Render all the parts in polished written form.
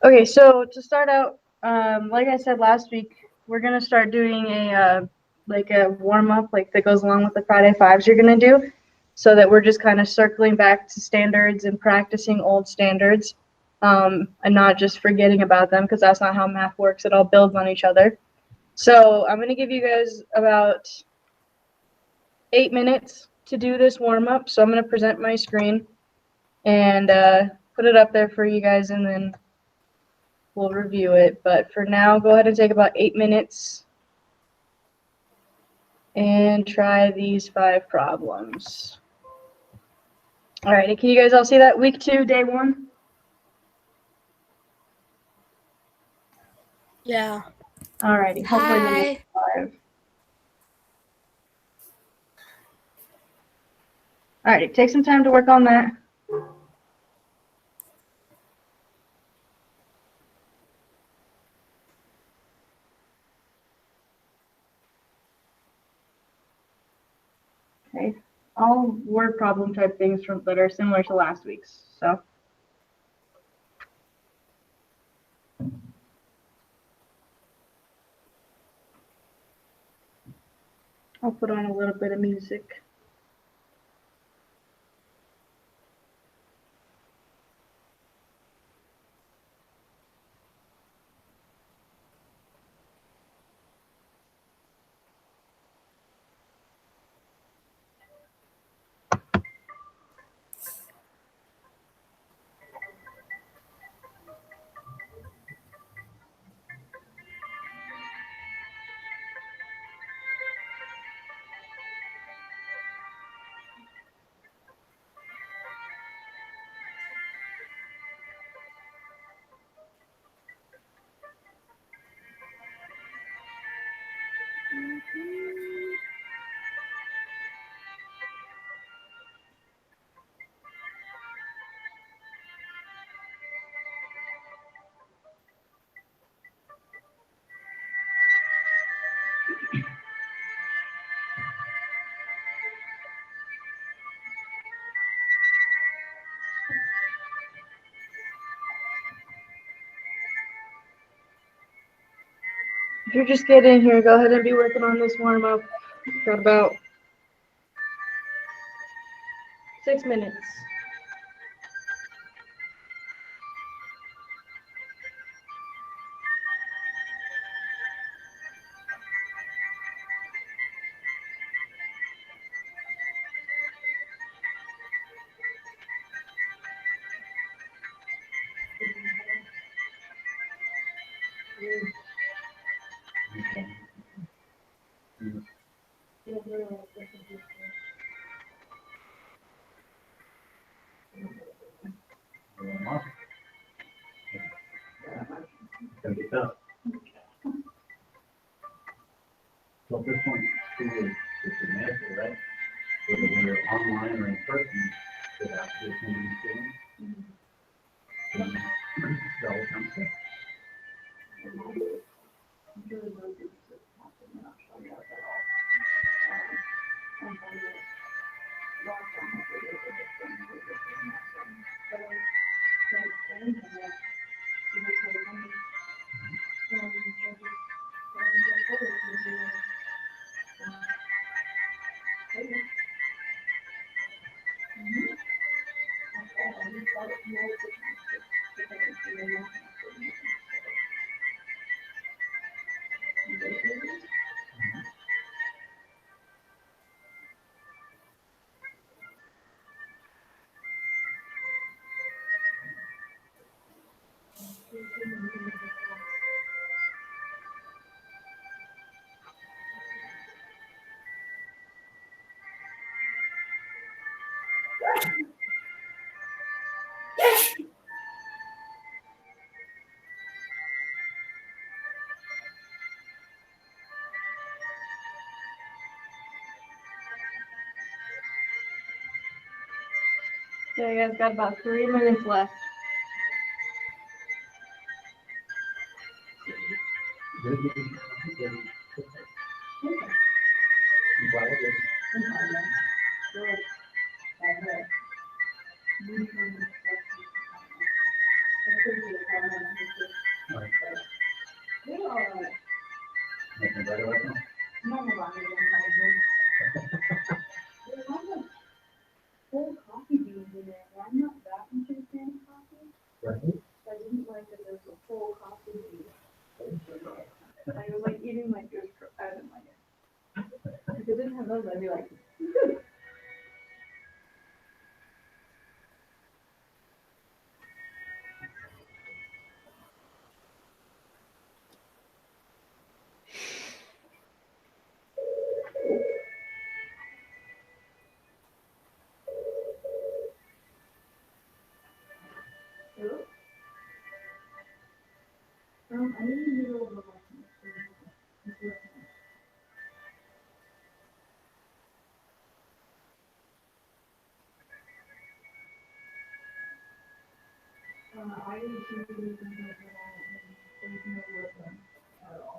Okay, so to start out, like I said last week, we're gonna start doing a warm up that goes along with the Friday Fives you're gonna do, so that we're just kind of circling back to standards and practicing old standards, and not just forgetting about them, because that's not how math works. It all builds on each other. So I'm gonna give you guys about 8 minutes to do this warm up. So I'm gonna present my screen and put it up there for you guys, and then we'll review it. But for now, go ahead and take about 8 minutes and try these 5 problems. All right, can you guys all see that? Week 2, day 1? Yeah. All righty. Hopefully Hi. 5. All righty, take some time to work on that. Okay, all word problem type things that are similar to last week's. So I'll put on a little bit of music. If you're just getting here, go ahead and be working on this warm up. Got about 6 minutes. Gonna be tough. So at this point, school is magical, right? Whether we're online or in person, they have to attend these things. That will come quick. Yeah, you guys got about 3 minutes left. Nothing better right now? Whole coffee beans in there. I'm not that much of a fan of coffee. Right. I didn't like that there was a whole coffee bean. I was like eating like it was, I didn't like it. If it didn't have those, I'd be like, I'm in the middle of a lesson. I didn't see anything like that, and there's no work done at all.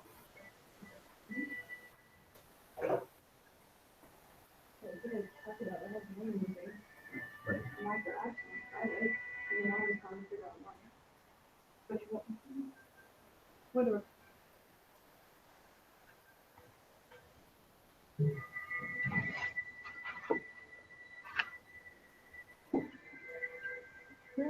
So I could talk about it, I have no moving. Right. My grass, I did, and then I was trying to figure out why. But you won't. Whatever. Yeah.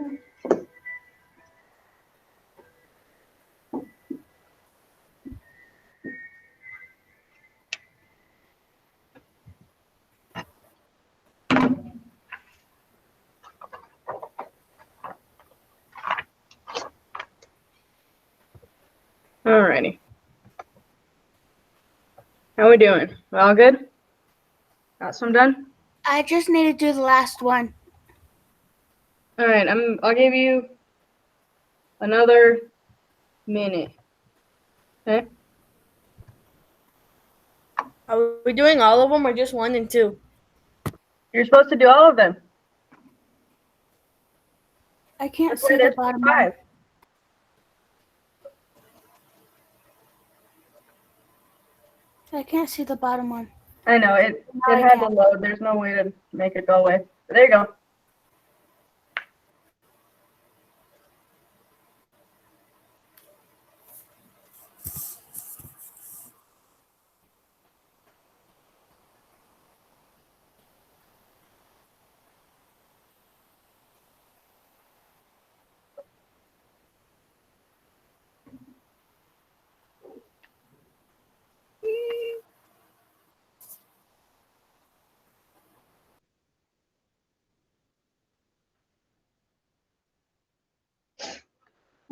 Alrighty. How we doing? We all good? Got some done? I just need to do the last one. Alright, I'll give you another minute. Okay? Are we doing all of them or just 1 and 2? You're supposed to do all of them. I can't That's why see the there's bottom 5. one. I can't see the bottom one. I know, it I had to can. load. There's no way to make it go away. But there you go.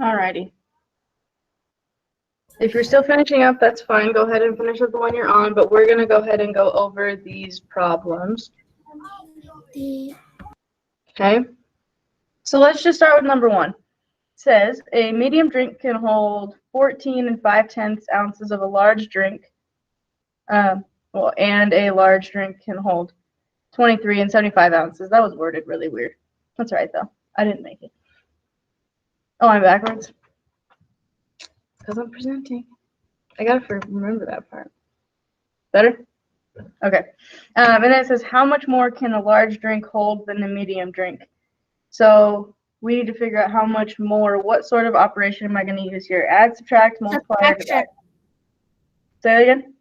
Alrighty. If you're still finishing up, that's fine. Go ahead and finish up the one you're on, but we're going to go ahead and go over these problems. Okay? So let's just start with number 1. It says a medium drink can hold 14 and 5/10 ounces of a large drink. And a large drink can hold 23 and 75 ounces. That was worded really weird. That's right, though. I didn't make it. Oh, I'm backwards. Because I'm presenting. I gotta remember that part. Better? Okay. And then it says, how much more can a large drink hold than a medium drink? So we need to figure out how much more. What sort of operation am I going to use here? Add, subtract, multiply, or divide? Say it again.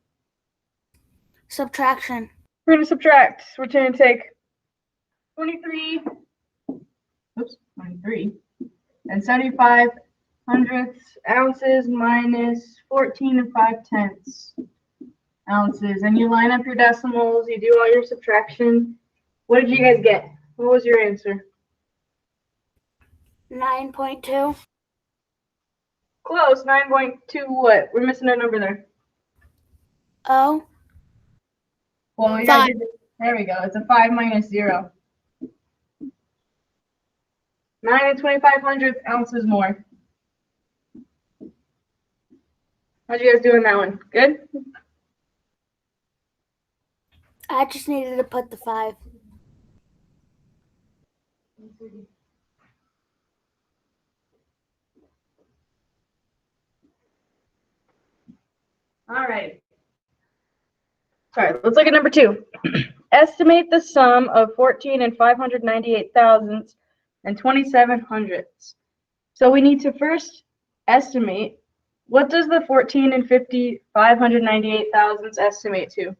Subtraction. We're going to subtract. We're going to take 23 and 75 hundredths ounces minus 14 and 5/10 ounces. And you line up your decimals, you do all your subtraction. What did you guys get? What was your answer? 9.2. Close. 9.2 what? We're missing a number there. Oh. Well, you 5. There we go. It's a 5 minus 0. 9 and 25 hundredths ounces more. How'd you guys do on that one? Good? I just needed to put the 5. All right. Sorry, let's look at number 2. Estimate the sum of 14 and 598 thousandths and 27 hundredths. So we need to first estimate, what does the 14 and 50, 598 thousandths estimate to?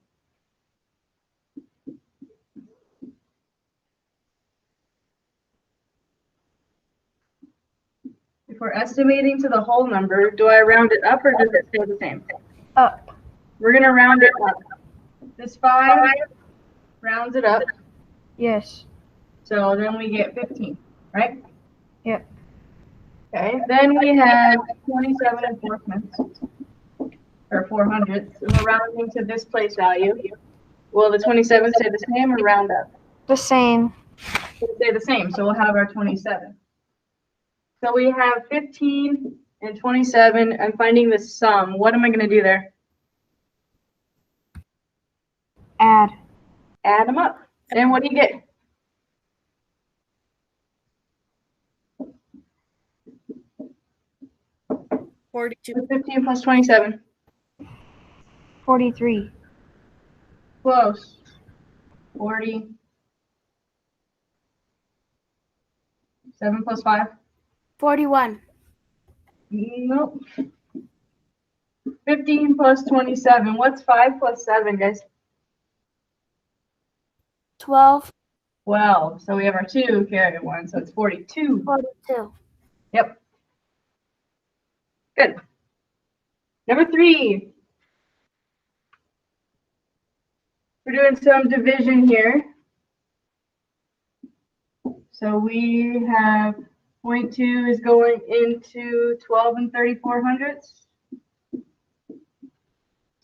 If we're estimating to the whole number, do I round it up or does it stay the same? Up. We're going to round it up. This 5 rounds it up, Yes. so then we get 15, right? Yep. Okay, then we have 27 and 4 tenths, or 400ths, and we're rounding to this place value. Will the 27 stay the same or round up? The same. It'll stay the same, so we'll have our 27. So we have 15 and 27. I'm finding the sum. What am I going to do there? Add. Add them up. And what do you get? $42. 15 plus 27. 43. Close. 40. 7 plus 5. 41. Nope. 15 plus 27. What's 5 plus 7, guys? 12. 12. So we have our 2 carry 1, so it's 42. 42. Yep. Good. Number 3. We're doing some division here. So we have 0.2 is going into 12 and 34 hundredths. So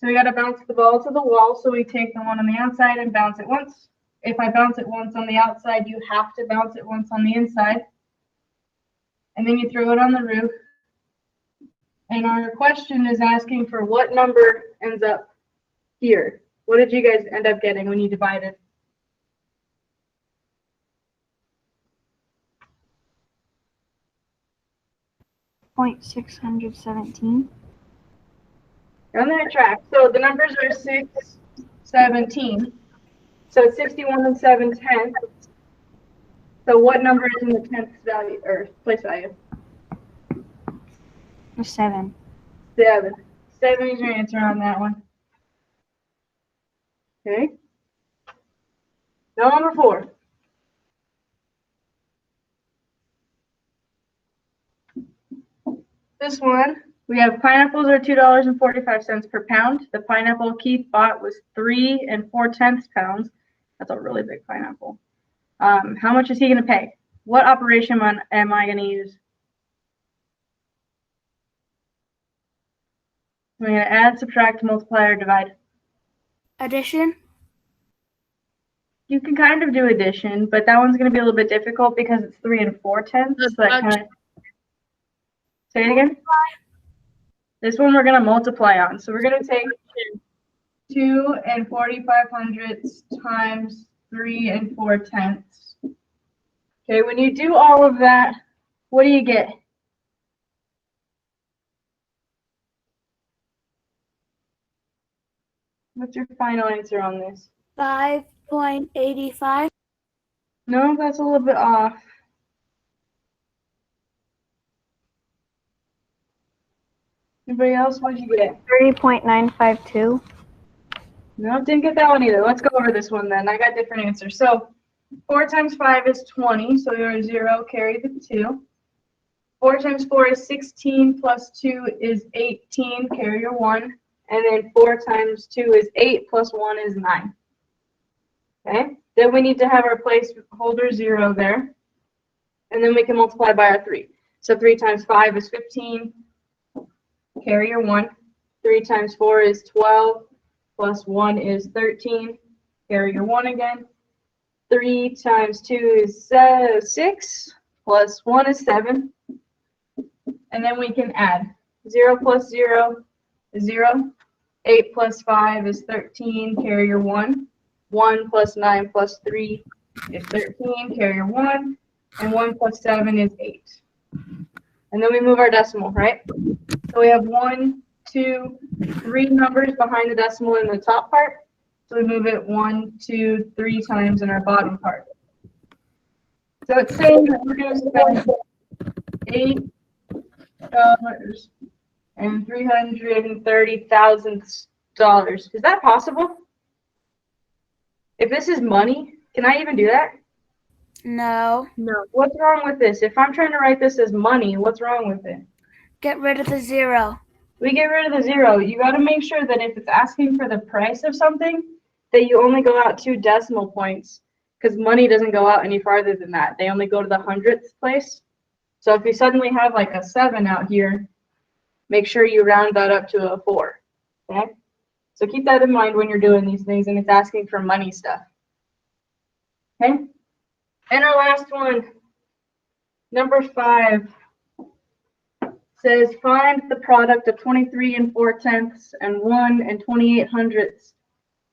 we got to bounce the ball to the wall. So we take the one on the outside and bounce it once. If I bounce it once on the outside, you have to bounce it once on the inside. And then you throw it on the roof. And our question is asking for what number ends up here. What did you guys end up getting when you divided? .617. You're on the right track. So the numbers are 6, 17. So it's 61 and 7/10. So what number is in the 10th value or place value? 7. 7. 7 is your answer on that one. Okay. Now number 4. This one, we have pineapples are $2.45 per pound. The pineapple Keith bought was 3 4/10 pounds. That's a really big pineapple. How much is he going to pay? What operation am I going to use? I'm going to add, subtract, multiply, or divide. Addition. You can kind of do addition, but that one's going to be a little bit difficult because it's 3 4/10. So that kind of. Say it again. This one we're going to multiply on. So we're going to take 2 45 hundredths times 3 4/10. Okay, when you do all of that, what do you get? What's your final answer on this? 5.85. No, that's a little bit off. Anybody else? What did you get? 30.952. No, didn't get that one either. Let's go over this one then. I got different answers. So 4 times 5 is 20, so you're 0, carry the 2. 4 times 4 is 16, plus 2 is 18, carry your 1. And then 4 times 2 is 8, plus 1 is 9. Okay, then we need to have our placeholder 0 there. And then we can multiply by our 3. So 3 times 5 is 15, carry your 1. 3 times 4 is 12, plus 1 is 13, carry your 1 again. 3 times 2 is 6, plus 1 is 7. And then we can add 0 plus 0 is 0. 8 plus 5 is 13, carry your 1. 1 plus 9 plus 3 is 13, carry your 1. And 1 plus 7 is 8. And then we move our decimal, right? So we have 1, 2, 3 numbers behind the decimal in the top part. So we move it 1, 2, 3 times in our bottom part. So it's saying that we're going to spend and $330,000. Is that possible? If this is money, can I even do that? No. No. What's wrong with this? If I'm trying to write this as money, what's wrong with it? Get rid of the 0. We get rid of the 0. You got to make sure that if it's asking for the price of something, that you only go out 2 decimal points, because money doesn't go out any farther than that. They only go to the hundredths place. So if you suddenly have like a 7 out here, make sure you round that up to a 4. Okay? So keep that in mind when you're doing these things and it's asking for money stuff. Okay? And our last one, number 5, says find the product of 23 4/10 and 1 28/100.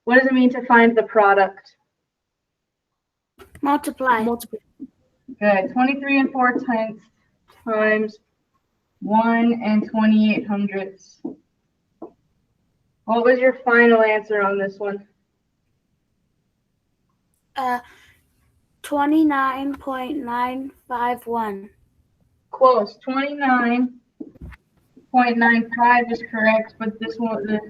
What does it mean to find the product? Multiply. Good. 23 4/10 times 1 28/100. What was your final answer on this one? 29.951. Close. 29.95 is correct, but this one at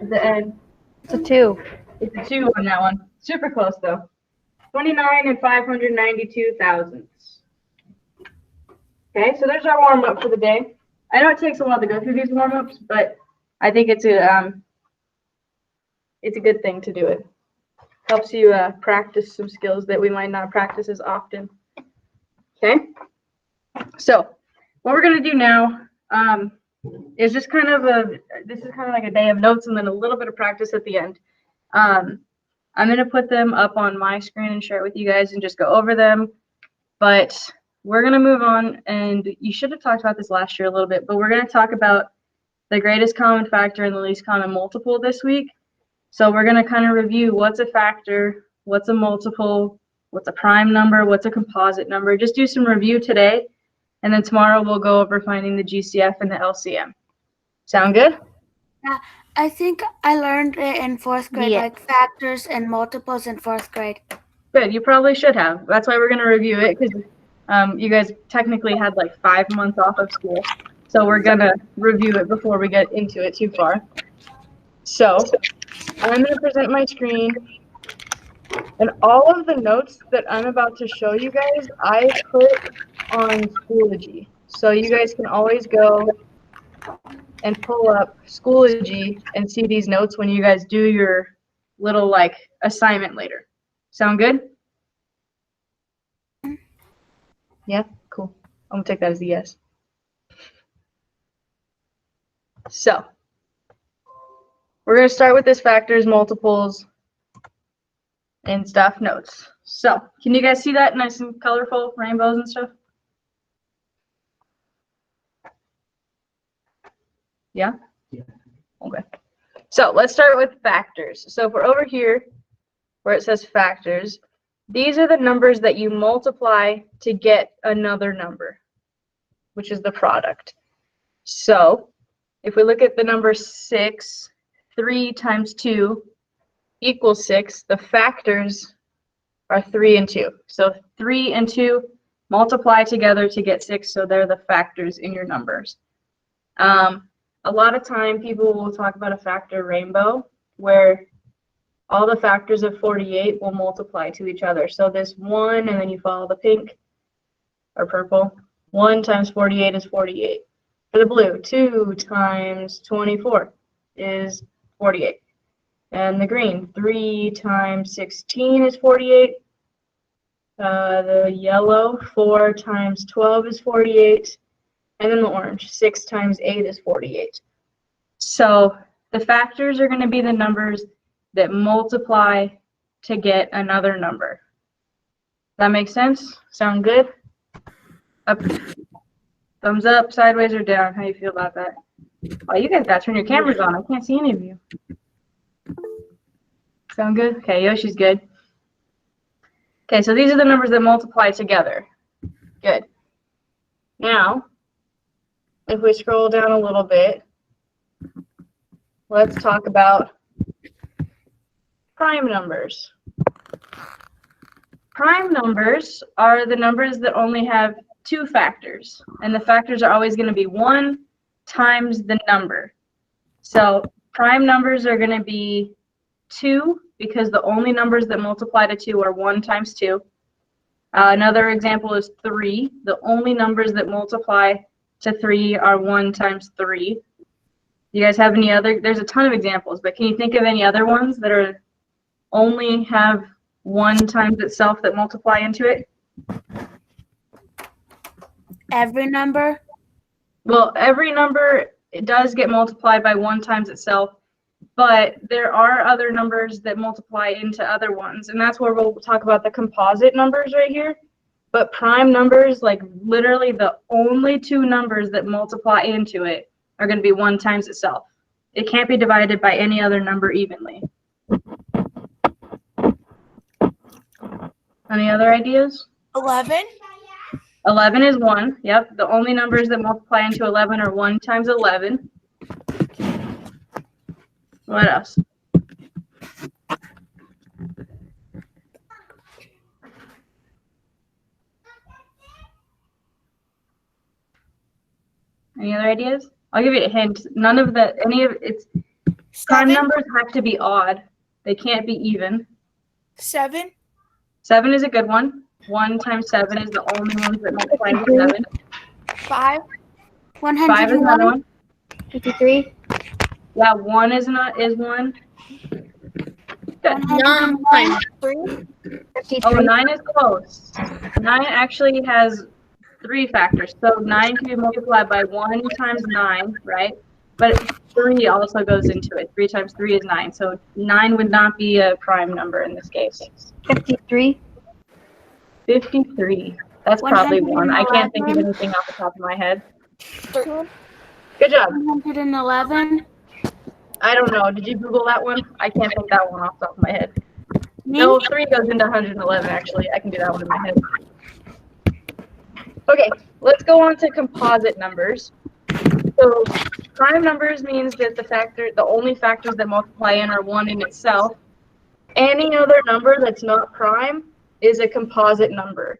the end, It's a 2. it's a 2 on that one. Super close though. 29 592 thousandths. Okay, so there's our warm up for the day. I know it takes a while to go through these warm ups, but I think it's a good thing to do it. Helps you practice some skills that we might not practice as often. Okay, so what we're gonna do now is just this is kind of like a day of notes and then a little bit of practice at the end. I'm gonna put them up on my screen and share it with you guys and just go over them. But we're gonna move on, and you should have talked about this last year a little bit, but we're gonna talk about the greatest common factor and the least common multiple this week. So we're going to kind of review what's a factor, what's a multiple, what's a prime number, what's a composite number. Just do some review today, and then tomorrow we'll go over finding the GCF and the LCM. Sound good? I think I learned it in 4th grade, Yeah. like factors and multiples in 4th grade. Good. You probably should have. That's why we're going to review it, because you guys technically had like 5 months off of school. So we're going to review it before we get into it too far. So I'm going to present my screen, and all of the notes that I'm about to show you guys, I put on Schoology. So you guys can always go and pull up Schoology and see these notes when you guys do your little like assignment later. Sound good? Yeah, cool. I'm gonna take that as a yes. So we're gonna start with this factors, multiples, and stuff notes. So can you guys see that nice and colorful rainbows and stuff? Yeah? Yeah. Okay. So let's start with factors. So if we're over here where it says factors, these are the numbers that you multiply to get another number, which is the product. So if we look at the number 6, 3 times 2 equals 6, the factors are 3 and 2. So 3 and 2 multiply together to get 6, so they're the factors in your numbers. A lot of time people will talk about a factor rainbow where all the factors of 48 will multiply to each other. So this 1, and then you follow the pink or purple. 1 times 48 is 48. For the blue, 2 times 24 is 48. And the green, 3 times 16 is 48. The yellow, 4 times 12 is 48. And then the orange, 6 times 8 is 48. So the factors are going to be the numbers that multiply to get another number. That makes sense? Sound good? Up. Thumbs up, sideways, or down? How you feel about that? Oh, you guys got to turn your cameras on. I can't see any of you. Sound good? Okay, Yoshi's good. Okay, so these are the numbers that multiply together. Good. Now, if we scroll down a little bit, let's talk about prime numbers. Prime numbers are the numbers that only have two factors, and the factors are always going to be 1 times the number. So prime numbers are going to be 2 because the only numbers that multiply to 2 are 1 times 2. Another example is 3. The only numbers that multiply to 3 are 1 times 3. You guys have any other? There's a ton of examples, but can you think of any other ones that are only have 1 times itself that multiply into it? Every number? Well, every number, it does get multiplied by 1 times itself, but there are other numbers that multiply into other ones, and that's where we'll talk about the composite numbers right here. But prime numbers, like literally the only 2 numbers that multiply into it are going to be 1 times itself. It can't be divided by any other number evenly. Any other ideas? 11? 11 is 1. Yep. The only numbers that multiply into 11 are 1 times 11. What else? Any other ideas? I'll give you a hint. None of the, any of its prime 7? numbers have to be odd. They can't be even. 7? 7 is a good one. 1 times 7 is the only ones that multiply into 7. 5? 5 is another one. 53. Yeah, 1 is not is 1. Good. 103? 53. Oh, 9 is close. 9 actually has 3 factors. So 9 can be multiplied by 1 times 9, right? But 3 also goes into it. 3 times 3 is 9. So 9 would not be a prime number in this case. 53. 53. That's probably 1. I can't think of anything off the top of my head. 13? Good job. 111? I don't know. Did you Google that one? I can't think that one off the top of my head. No, 3 goes into 111, actually. I can do that one in my head. Okay, let's go on to composite numbers. So prime numbers means that the only factors that multiply in are 1 in itself. Any other number that's not prime is a composite number.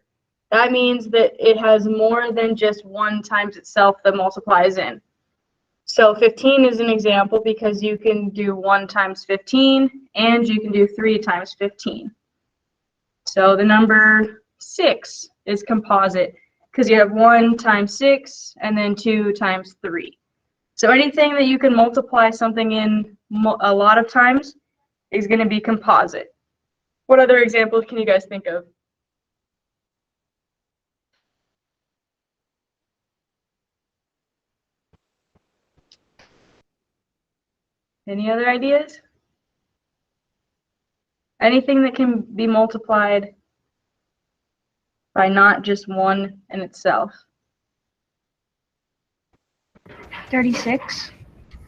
That means that it has more than just 1 times itself that multiplies in. So 15 is an example because you can do 1 times 15 and you can do 3 times 15. So the number 6 is composite because you have 1 times 6 and then 2 times 3. So anything that you can multiply something in a lot of times is going to be composite. What other examples can you guys think of? Any other ideas? Anything that can be multiplied by not just 1 in itself. 36.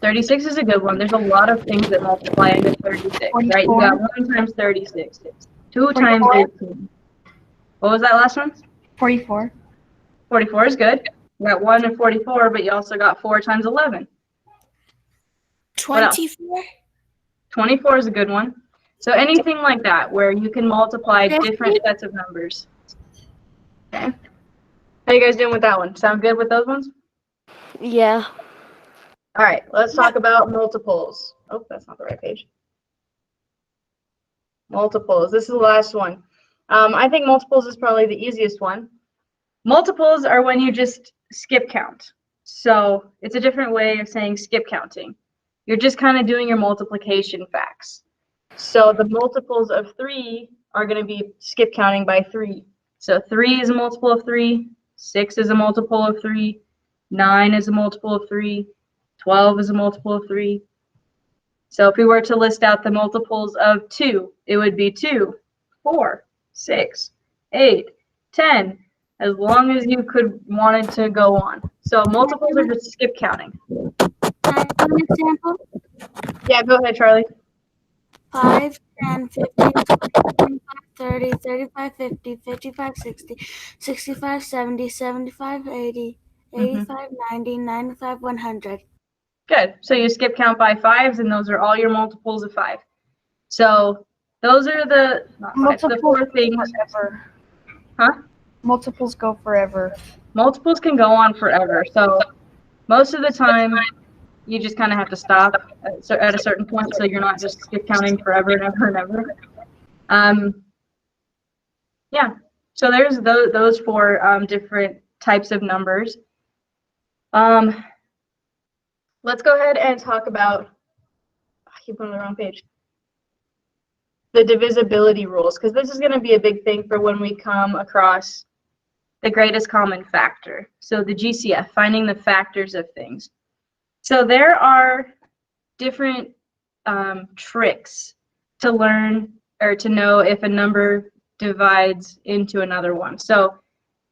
36 is a good one. There's a lot of things that multiply into 36, right? You got 1 times 36, 2 times 18. What was that last one? 44. 44 is good. You got 1 and 44, but you also got 4 times 11. 24? 24 is a good one. So anything like that where you can multiply different sets of numbers. Okay. How you guys doing with that one? Sound good with those ones? Yeah. All right, let's talk about multiples. Oh, that's not the right page. Multiples. This is the last one. I think multiples is probably the easiest one. Multiples are when you just skip count. So it's a different way of saying skip counting. You're just kind of doing your multiplication facts. So the multiples of 3 are going to be skip counting by 3. So 3 is a multiple of 3, 6 is a multiple of 3, 9 is a multiple of 3, 12 is a multiple of 3. So if we were to list out the multiples of 2, it would be 2, 4, 6, 8, 10, as long as you wanted to go on. So multiples are just skip counting. An example? Yeah, go ahead, Charlie. 5, 10, 15, 25, 30, 35, 50, 55, 60, 65, 70, 75, 80, 85, 90, 95, 100. Good. So you skip count by 5s, and those are all your multiples of 5. So those are the 4 things. Forever. Huh? Multiples go forever. multiples can go on forever. So most of the time, you just kind of have to stop at a certain point, so you're not just skip counting forever and ever and ever. Yeah, so there's those four different types of numbers. Let's go ahead and talk about, I keep on the wrong page, the divisibility rules, because this is going to be a big thing for when we come across the greatest common factor. So the GCF, finding the factors of things. So there are different tricks to learn or to know if a number divides into another one. So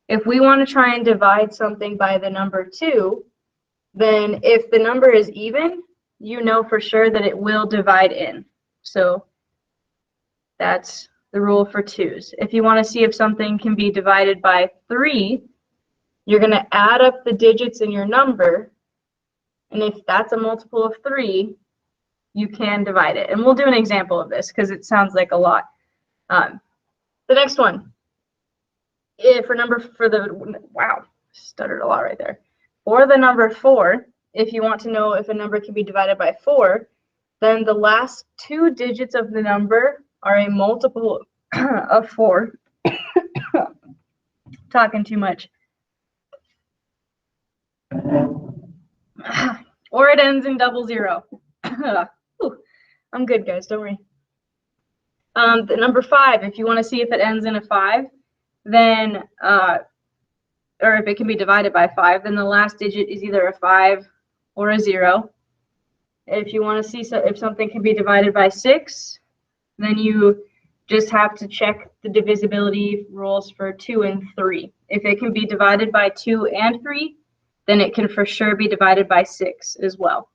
if we want to try and divide something by the number 2, then if the number is even, you know for sure that it will divide in. So that's the rule for 2's. If you want to see if something can be divided by 3, you're going to add up the digits in your number, and if that's a multiple of 3, you can divide it. And we'll do an example of this because it sounds like a lot. The next one, wow, stuttered a lot right there. For the number 4, if you want to know if a number can be divided by 4, then the last 2 digits of the number are a multiple of 4. Talking too much. Or it ends in 00. I'm good, guys, don't worry. The number 5, if you want to see if it ends in a 5, then, or if it can be divided by 5, then the last digit is either a 5 or a 0. If you want to see if something can be divided by 6, then you just have to check the divisibility rules for 2 and 3. If it can be divided by 2 and 3, then it can for sure be divided by 6 as well.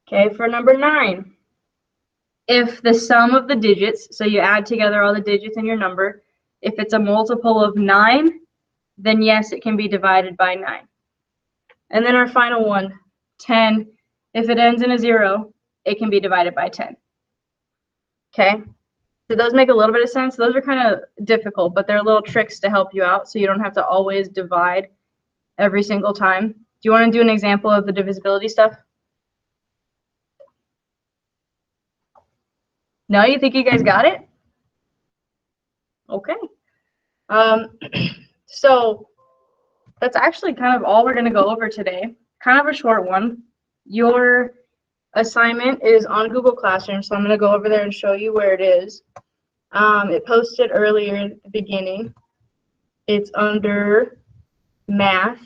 Okay, for number 9, if the sum of the digits, so you add together all the digits in your number, if it's a multiple of 9, then yes, it can be divided by 9. And then our final one, 10, if it ends in a 0, it can be divided by 10. Okay, do those make a little bit of sense? Those are kind of difficult, but they're little tricks to help you out so you don't have to always divide every single time. Do you want to do an example of the divisibility stuff? No, you think you guys got it? Okay. So that's actually kind of all we're going to go over today. Kind of a short one. Your assignment is on Google Classroom, so I'm going to go over there and show you where it is. It posted earlier at the beginning. It's under Math,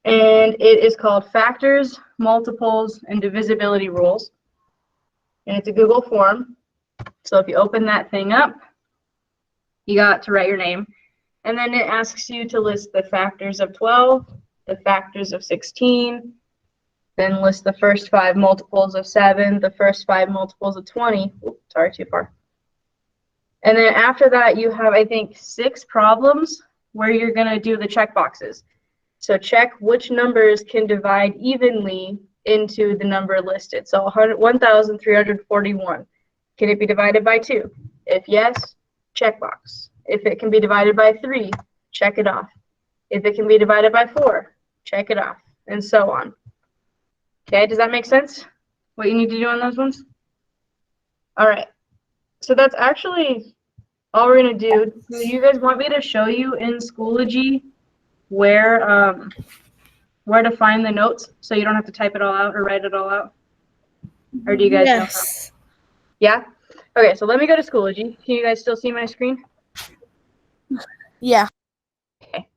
and it is called Factors, Multiples, and Divisibility Rules. And it's a Google form. So if you open that thing up, you got to write your name. And then it asks you to list the factors of 12, the factors of 16, then list the first 5 multiples of 7, the first 5 multiples of 20. Oops, sorry, too far. And then after that, you have, I think, 6 problems where you're going to do the check boxes. So check which numbers can divide evenly into the number listed. So 1,341. Can it be divided by 2? If yes, check box. If it can be divided by 3, check it off. If it can be divided by 4, check it off, and so on. Okay, does that make sense? What you need to do on those ones? All right. So that's actually all we're going to do. Do you guys want me to show you in Schoology where to find the notes so you don't have to type it all out or write it all out? Or do you guys know how? Yeah? Okay, so let me go to Schoology. Can you guys still see my screen? Yeah. Okay.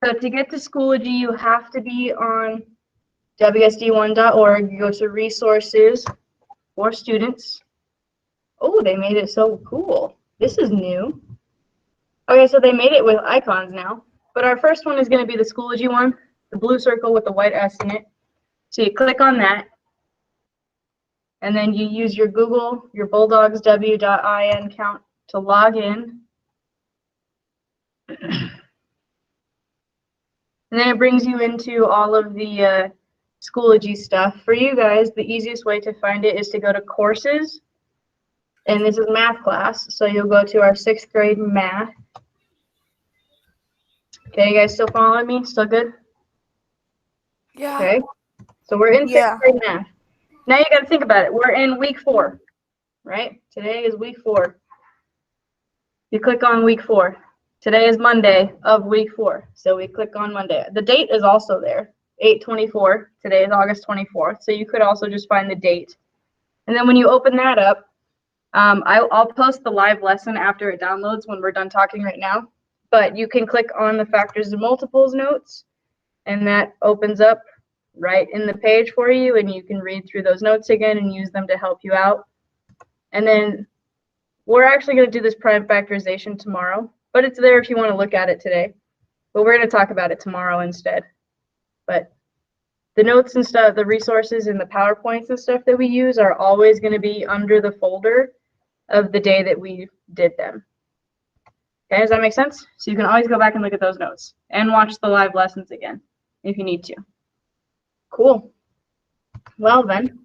So to get to Schoology, you have to be on wsd1.org. You go to Resources for Students. Oh, they made it so cool. This is new. Okay, so they made it with icons now. But our first one is going to be the Schoology one, the blue circle with the white S in it. So you click on that. And then you use your Google, your bulldogsw.in account to log in. And then it brings you into all of the Schoology stuff. For you guys, the easiest way to find it is to go to Courses. And this is math class, so you'll go to our 6th grade math. Okay, you guys still following me? Still good? Yeah. Okay. So we're in Yeah. fifth grade math. Now you got to think about it. We're in week 4, right? Today is week 4. You click on week 4. Today is Monday of week 4. So we click on Monday. The date is also there, 8/24. Today is August 24th. So you could also just find the date. And then when you open that up, I'll post the live lesson after it downloads when we're done talking right now. But you can click on the factors and multiples notes, and that opens up right in the page for you, and you can read through those notes again and use them to help you out. And then we're actually going to do this prime factorization tomorrow, but it's there if you want to look at it today. But we're going to talk about it tomorrow instead. But the notes and stuff, the resources and the PowerPoints and stuff that we use are always going to be under the folder of the day that we did them. Okay, does that make sense? So you can always go back and look at those notes and watch the live lessons again if you need to. Cool. Well then,